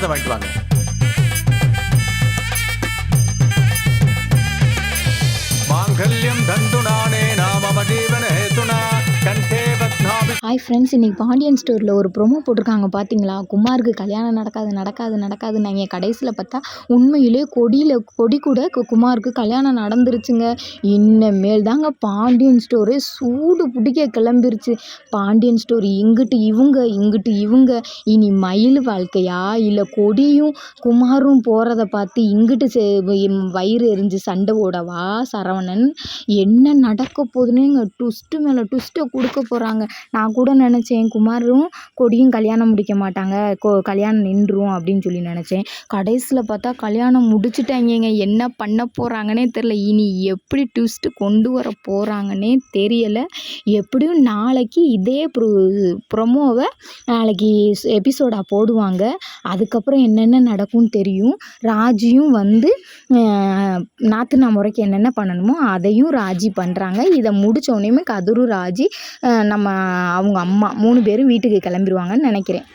பிரசாதம் வாங்கிட்டு வாங்க. மாங்கல்யம் தந்துநானே நாம ஜீவன ஹேதுனா கண்டே பத்மாவி. ஹாய் ஃப்ரெண்ட்ஸ், இன்றைக்கி பாண்டியன் ஸ்டோரில் ஒரு ப்ரொமோ போட்டிருக்காங்க பார்த்தீங்களா? குமாருக்கு கல்யாணம் நடக்காதுன்னாங்க. கடைசியில் பார்த்தா உண்மையிலே கொடி கூட குமாருக்கு கல்யாணம் நடந்துருச்சுங்க. இன்னமேல் தாங்க பாண்டியன் ஸ்டோரே சூடு பிடிக்க கிளம்பிருச்சு. பாண்டியன் ஸ்டோரி இங்கிட்டு இவங்க இனி மயில் வாழ்க்கையா இல்லை கொடியும் குமாரும் போகிறத பார்த்து இங்கிட்டு வயிறு எரிஞ்சு சண்டை ஓடவா சரவணன்? என்ன நடக்க போகுதுன்னு இங்கே ட்விஸ்ட்டு மேலே ட்விஸ்ட்டை கொடுக்க போகிறாங்க. நான் கூட நினச்சேன் குமாரும் கொடியும் கல்யாணம் முடிக்க மாட்டாங்க, கல்யாணம் நின்றும் அப்படின்னு சொல்லி நினச்சேன். கடைசியில் பார்த்தா கல்யாணம் முடிச்சுட்டாங்க. என்ன பண்ண போகிறாங்கன்னே தெரில. இனி எப்படி ட்விஸ்ட்டு கொண்டு வர போகிறாங்கன்னே தெரியலை. எப்படியும் நாளைக்கு இதே ப்ரொமோவை நாளைக்கு எபிசோடாக போடுவாங்க. அதுக்கப்புறம் என்னென்ன நடக்கும்னு தெரியும். ராஜியும் வந்து நாத்தனா முறைக்கு என்னென்ன பண்ணணுமோ அதையும் ராஜி பண்ணுறாங்க. இதை முடித்த உடனேயுமே கதிரும் ராஜி அவங்க அம்மா 3 பேரும் வீட்டுக்கு கிளம்பிடுவாங்கன்னு நினைக்கிறேன்.